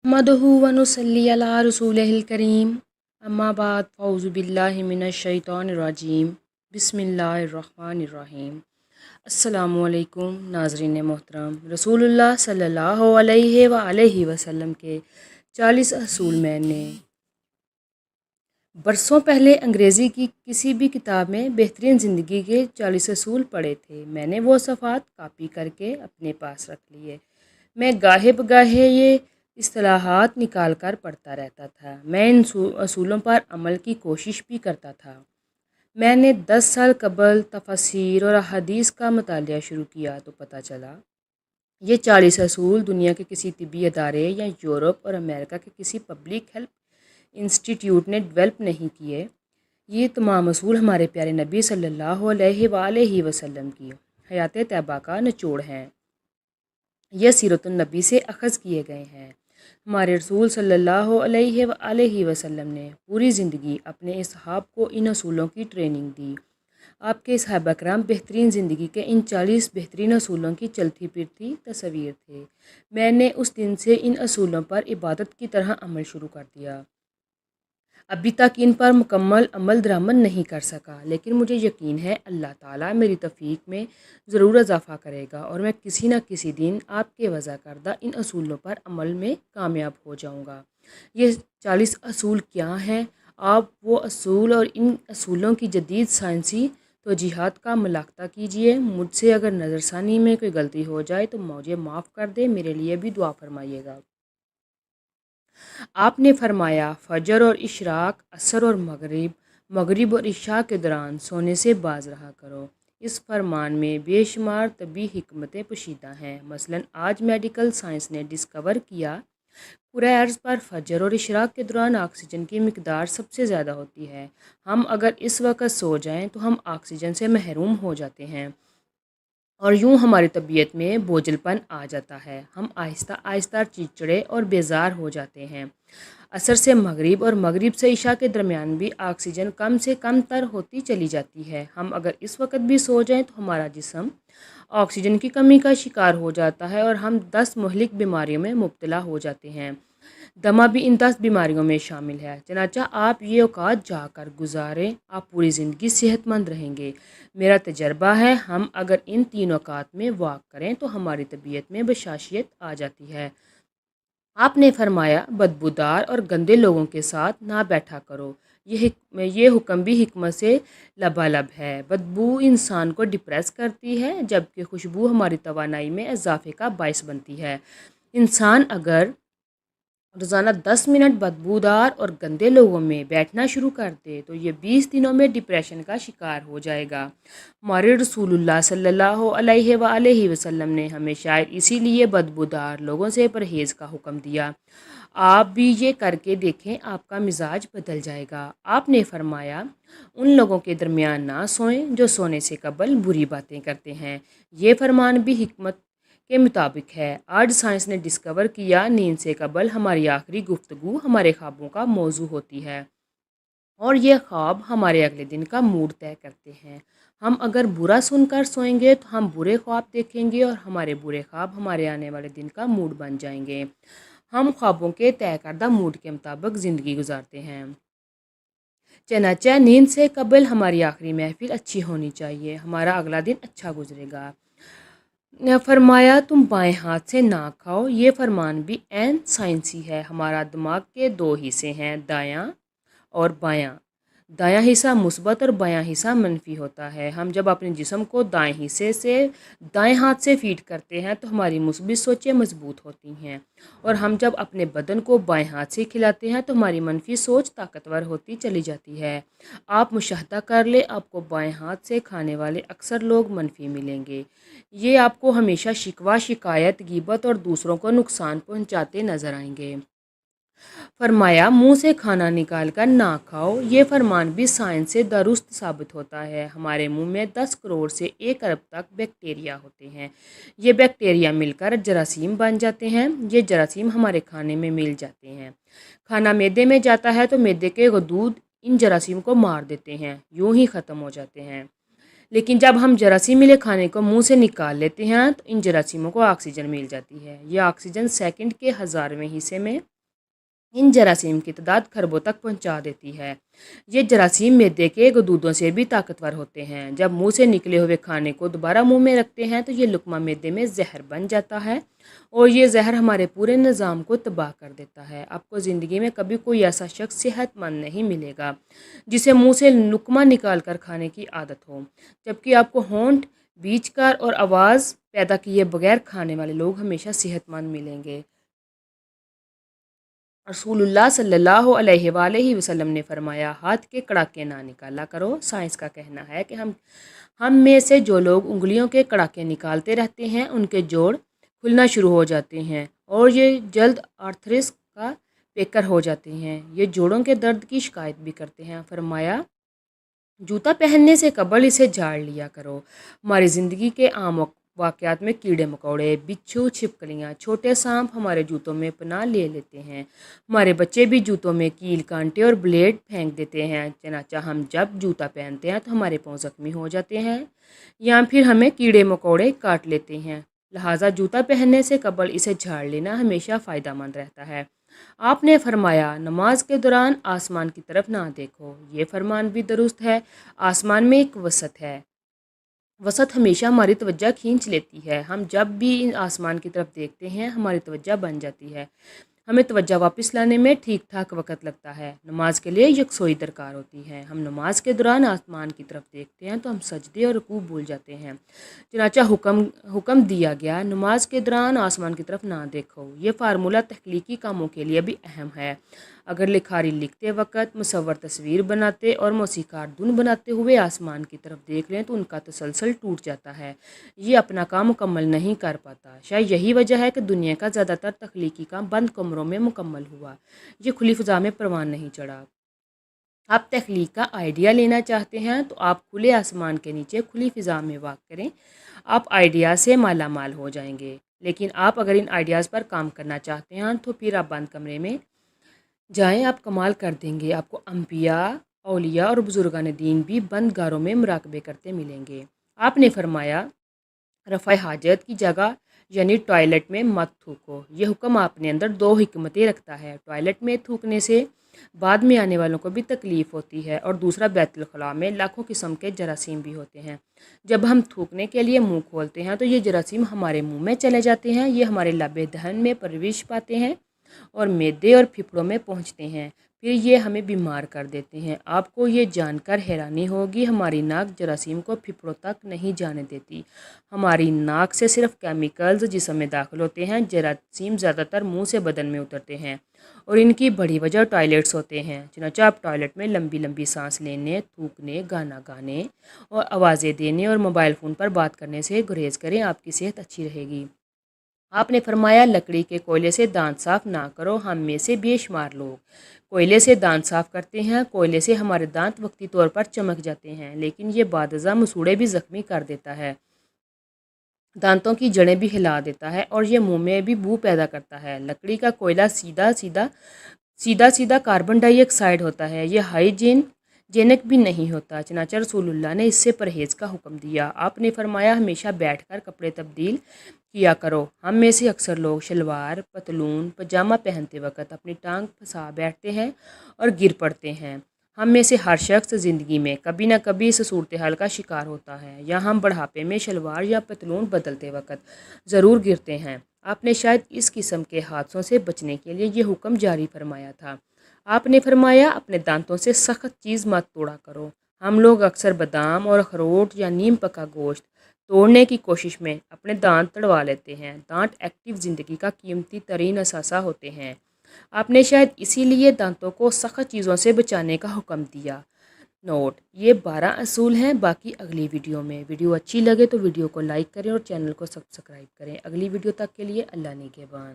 नहमदुहु व नुसल्ली अला रसूलिहिल करीम अम्मा बाद फ़ौज़ु बिल्लाहि मिनश शैतानिर रजीम बिस्मिल्लाहिर रहमानिर रहीम। अस्सलामु अलैकुम नाज़रीन मोहतरम, रसूलुल्लाह सल्लल्लाहु अलैहि व आलिहि वसल्लम के 40 असूल मैंने बरसों पहले अंग्रेज़ी की किसी भी किताब में बेहतरीन ज़िंदगी के 40 असूल पढ़े थे। मैंने वो सफ़ात कॉपी करके अपने पास रख लिए। मैं गाहे बगाहे ये इस्तिलाहात निकाल कर पढ़ता रहता था। मैं इन असूलों पर अमल की कोशिश भी करता था। मैंने 10 साल कबल तफसीर और हदीस का मतालिया शुरू किया तो पता चला ये 40 असूल दुनिया के किसी तिब्बी अदारे या यूरोप और अमेरिका के किसी पब्लिक हेल्थ इंस्टीट्यूट ने डेवलप नहीं किए। ये तमाम असूल हमारे प्यारे नबी सल्लल्लाहु अलैहि वसल्लम की हयात तैयबा का निचोड़ हैं। यह सीरतुन नबी से अखज़ किए गए हैं। हमारे रसूल सल्लल्लाहु अलैहि वसल्लम ने पूरी ज़िंदगी अपने असहाब को इन असूलों की ट्रेनिंग दी। आपके सहाबा कराम बेहतरीन ज़िंदगी के इन 40 बेहतरीन असूलों की चलती फिरती तस्वीर थे। मैंने उस दिन से इन असूलों पर इबादत की तरह अमल शुरू कर दिया। अभी तक इन पर मुकम्मल अमल दरामद नहीं कर सका, लेकिन मुझे यकीन है अल्लाह ताला मेरी तौफीक में ज़रूर इजाफ़ा करेगा और मैं किसी न किसी दिन आपके वज़ा करदा इन असूलों पर अमल में कामयाब हो जाऊँगा। ये 40 असूल क्या हैं? आप वो असूल और इन असूलों की जदीद साइंसी तौजीहात का मुलाहज़ा कीजिए। मुझसे अगर नज़रसानी में कोई गलती हो जाए तो मुझे माफ़ कर दे, मेरे लिए भी दुआ फरमाइएगा। आपने फरमाया फजर और इशराक, असर और मगरिब और इशा के दौरान सोने से बाज रहा करो। इस फरमान में बेशुमार तबी हिकमतें पोशीदा हैं। मसलन आज मेडिकल साइंस ने डिस्कवर किया पूरे अर्ज़ पर फजर और इशराक के दौरान ऑक्सीजन की मिकदार सबसे ज़्यादा होती है। हम अगर इस वक्त सो जाएं तो हम ऑक्सीजन से महरूम हो जाते हैं और यूं हमारी तबीयत में बोझलपन आ जाता है। हम आहिस्ता आहिस्ता चिड़चिड़े और बेजार हो जाते हैं। असर से मगरिब और मगरिब से इशा के दरमियान भी ऑक्सीजन कम से कम तर होती चली जाती है। हम अगर इस वक्त भी सो जाएं तो हमारा जिस्म ऑक्सीजन की कमी का शिकार हो जाता है और हम 10 मुहलिक बीमारियों में मुब्तला हो जाते हैं। दमा भी इन 10 बीमारियों में शामिल है। चनाचा आप ये औकात जाकर गुजारें, आप पूरी ज़िंदगी सेहतमंद रहेंगे। मेरा तजर्बा है हम अगर इन 3 औकात में वॉक करें तो हमारी तबीयत में बशाशियत आ जाती है। आपने फरमाया बदबूदार और गंदे लोगों के साथ ना बैठा करो। ये हुक्म भी हिकमत से लबालब है। बदबू इंसान को डिप्रेस करती है, जबकि खुशबू हमारी तवानाई में इजाफे का बायस बनती है। इंसान अगर रोज़ाना 10 मिनट बदबूदार और गंदे लोगों में बैठना शुरू कर दे तो ये 20 दिनों में डिप्रेशन का शिकार हो जाएगा। हमारे रसूलुल्लाह सल्लल्लाहु अलैहि वसल्लम ने हमें शायद इसीलिए बदबूदार लोगों से परहेज़ का हुक्म दिया। आप भी ये करके देखें, आपका मिजाज बदल जाएगा। आपने फरमाया उन लोगों के दरमियान ना सोएं जो सोने से कबल बुरी बातें करते हैं। ये फरमान भी हिकमत के मुताबिक है। आज साइंस ने डिस्कवर किया नींद से कबल हमारी आखिरी गुफ्तगू हमारे ख्वाबों का मौजू होती है और ये ख्वाब हमारे अगले दिन का मूड तय करते हैं। हम अगर बुरा सुनकर सोएंगे तो हम बुरे ख्वाब देखेंगे और हमारे बुरे ख्वाब हमारे आने वाले दिन का मूड बन जाएंगे। हम ख्वाबों के तय करदा मूड के मुताबिक ज़िंदगी गुजारते हैं। चनाचा नींद से कबल हमारी आखिरी महफिल अच्छी होनी चाहिए, हमारा अगला दिन अच्छा गुजरेगा। फरमाया तुम बाएं हाथ से ना खाओ। ये फरमान भी ऐन साइंसी है। हमारा दिमाग के 2 हिस्से हैं, दायां और बायां। दायां हिस्सा मुस्बत और बायां हिस्सा मनफी होता है। हम जब अपने जिस्म को दाएं हिस्से से दाएं हाथ से फीड करते हैं तो हमारी मुस्बित सोचें मजबूत होती हैं और हम जब अपने बदन को बाएं हाथ से खिलाते हैं तो हमारी मनफी सोच ताकतवर होती चली जाती है। आप मुशाहदा कर ले, आपको बाएं हाथ से खाने वाले अक्सर लोग मनफी मिलेंगे। ये आपको हमेशा शिकवा, शिकायत, गिबत और दूसरों को नुकसान पहुंचाते नजर आएंगे। फरमाया मुंह से खाना निकाल कर ना खाओ। ये फरमान भी साइंस से दुरुस्त साबित होता है। हमारे मुंह में 10 करोड़ से 1 अरब तक बैक्टीरिया होते हैं। ये बैक्टीरिया मिलकर जरासीम बन जाते हैं। ये जरासीम हमारे खाने में मिल जाते हैं। खाना मैदे में जाता है तो मैदे के गदूद इन जरासीम को मार देते हैं, यूं ही ख़त्म हो जाते हैं। लेकिन जब हम जरासीम मिले खाने को मुंह से निकाल लेते हैं तो इन जरासीमों को ऑक्सीजन मिल जाती है। यह ऑक्सीजन सेकंड के 1000वें हिस्से में ان جراثیم کی تعداد خربوں تک پہنچا دیتی ہے۔ یہ جراثیم معدے کے گدودوں سے بھی طاقتور ہوتے ہیں۔ جب منہ سے نکلے ہوئے کھانے کو دوبارہ منہ میں رکھتے ہیں تو یہ لقمہ معدے میں زہر بن جاتا ہے اور یہ زہر ہمارے پورے نظام کو تباہ کر دیتا ہے۔ آپ کو زندگی میں کبھی کوئی ایسا شخص صحت مند نہیں ملے گا جسے منہ سے لقمہ نکال کر کھانے کی عادت ہو، جبکہ آپ کو ہونٹ بیچ کر اور آواز پیدا کیے بغیر کھانے والے لوگ ہمیشہ صحت مند ملیں گے۔ رسول اللہ صلی اللہ علیہ وآلہ وسلم نے فرمایا، ہاتھ کے کڑاکے نہ نکالا کرو۔ سائنس کا کہنا ہے کہ ہم میں سے جو لوگ انگلیوں کے کڑاکے نکالتے رہتے ہیں ان کے جوڑ کھلنا شروع ہو جاتے ہیں اور یہ جلد آرتھرس کا پیکر ہو جاتے ہیں۔ یہ جوڑوں کے درد کی شکایت بھی کرتے ہیں۔ فرمایا، جوتا پہننے سے قبل اسے جھاڑ لیا کرو۔ ہماری زندگی کے عام واقعات میں کیڑے مکوڑے، بچھو، چھپکلیاں، چھوٹے سانپ ہمارے جوتوں میں پناہ لے لیتے ہیں۔ ہمارے بچے بھی جوتوں میں کیل، کانٹے اور بلیڈ پھینک دیتے ہیں۔ چنانچہ ہم جب جوتا پہنتے ہیں تو ہمارے پاؤں زخمی ہو جاتے ہیں یا پھر ہمیں کیڑے مکوڑے کاٹ لیتے ہیں۔ لہٰذا جوتا پہننے سے قبل اسے جھاڑ لینا ہمیشہ فائدہ مند رہتا ہے۔ آپ نے فرمایا، نماز کے دوران آسمان کی طرف نہ دیکھو۔ یہ فرمان بھی درست ہے۔ آسمان میں ایک وسعت ہے۔ وسعت ہمیشہ ہماری توجہ کھینچ لیتی ہے۔ ہم جب بھی آسمان کی طرف دیکھتے ہیں ہماری توجہ بن جاتی ہے۔ ہمیں توجہ واپس لانے میں ٹھیک ٹھاک وقت لگتا ہے۔ نماز کے لیے یکسوئی درکار ہوتی ہے۔ ہم نماز کے دوران آسمان کی طرف دیکھتے ہیں تو ہم سجدے اور رکوع بھول جاتے ہیں۔ چنانچہ حکم دیا گیا، نماز کے دوران آسمان کی طرف نہ دیکھو۔ یہ فارمولہ تخلیقی کاموں کے لیے بھی اہم ہے۔ اگر لکھاری لکھتے وقت، مصور تصویر بناتے اور موسیقار دھن بناتے ہوئے آسمان کی طرف دیکھ لیں تو ان کا تسلسل ٹوٹ جاتا ہے، یہ اپنا کام مکمل نہیں کر پاتا۔ شاید یہی وجہ ہے کہ دنیا کا زیادہ تر تخلیقی کام بند کمروں میں مکمل ہوا، یہ کھلی فضا میں پروان نہیں چڑھا۔ آپ تخلیق کا آئیڈیا لینا چاہتے ہیں تو آپ کھلے آسمان کے نیچے کھلی فضا میں واک کریں، آپ آئیڈیا سے مالا مال ہو جائیں گے۔ لیکن آپ اگر ان آئیڈیاز پر کام کرنا چاہتے ہیں تو پھر آپ بند کمرے میں جائیں، آپ کمال کر دیں گے۔ آپ کو انبیاء، اولیاء اور بزرگان دین بھی بند گاروں میں مراقبے کرتے ملیں گے۔ آپ نے فرمایا، رفع حاجت کی جگہ یعنی ٹوائلٹ میں مت تھوکو۔ یہ حکم اپنے اندر دو حکمتیں رکھتا ہے۔ ٹوائلٹ میں تھوکنے سے بعد میں آنے والوں کو بھی تکلیف ہوتی ہے، اور دوسرا بیت الخلاء میں لاکھوں قسم کے جراثیم بھی ہوتے ہیں۔ جب ہم تھوکنے کے لیے منہ کھولتے ہیں تو یہ جراثیم ہمارے منہ میں چلے جاتے ہیں، یہ ہمارے لب دہن میں پرورش پاتے ہیں اور معدے اور پھیپھڑوں میں پہنچتے ہیں، پھر یہ ہمیں بیمار کر دیتے ہیں۔ آپ کو یہ جان کر حیرانی ہوگی، ہماری ناک جراثیم کو پھیپھڑوں تک نہیں جانے دیتی۔ ہماری ناک سے صرف کیمیکلز جسم میں داخل ہوتے ہیں، جراثیم زیادہ تر منہ سے بدن میں اترتے ہیں اور ان کی بڑی وجہ ٹوائلٹس ہوتے ہیں۔ چنانچہ آپ ٹوائلٹ میں لمبی لمبی سانس لینے، تھوکنے، گانا گانے اور آوازیں دینے اور موبائل فون پر بات کرنے سے گریز کریں، آپ کی صحت اچھی رہے گی۔ آپ نے فرمایا، لکڑی کے کوئلے سے دانت صاف نہ کرو۔ ہم میں سے بے شمار لوگ کوئلے سے دانت صاف کرتے ہیں۔ کوئلے سے ہمارے دانت وقتی طور پر چمک جاتے ہیں، لیکن یہ بعد ازاں مسوڑے بھی زخمی کر دیتا ہے، دانتوں کی جڑیں بھی ہلا دیتا ہے اور یہ منہ میں بھی بو پیدا کرتا ہے۔ لکڑی کا کوئلہ سیدھا سیدھا کاربن ڈائی آکسائڈ ہوتا ہے، یہ ہائیجینک بھی نہیں ہوتا۔ چنانچہ رسول اللہ نے اس سے پرہیز کا حکم دیا۔ آپ نے فرمایا، ہمیشہ بیٹھ کر کپڑے تبدیل کیا کرو۔ ہم میں سے اکثر لوگ شلوار، پتلون، پاجامہ پہنتے وقت اپنی ٹانگ پھنسا بیٹھتے ہیں اور گر پڑتے ہیں۔ ہم میں سے ہر شخص زندگی میں کبھی نہ کبھی اس صورتحال کا شکار ہوتا ہے، یا ہم بڑھاپے میں شلوار یا پتلون بدلتے وقت ضرور گرتے ہیں۔ آپ نے شاید اس قسم کے حادثوں سے بچنے کے لیے یہ حکم جاری فرمایا تھا۔ آپ نے فرمایا، اپنے دانتوں سے سخت چیز مت توڑا کرو۔ ہم لوگ اکثر بادام اور اخروٹ یا نیم پکا گوشت توڑنے کی کوشش میں اپنے دانت تڑوا لیتے ہیں۔ دانت ایکٹیو زندگی کا قیمتی ترین اثاثہ ہوتے ہیں۔ آپ نے شاید اسی لیے دانتوں کو سخت چیزوں سے بچانے کا حکم دیا۔ نوٹ: یہ 12 اصول ہیں، باقی اگلی ویڈیو میں۔ ویڈیو اچھی لگے تو ویڈیو کو لائک کریں اور چینل کو سبسکرائب کریں۔ اگلی ویڈیو تک کے لیے اللہ نگہبان۔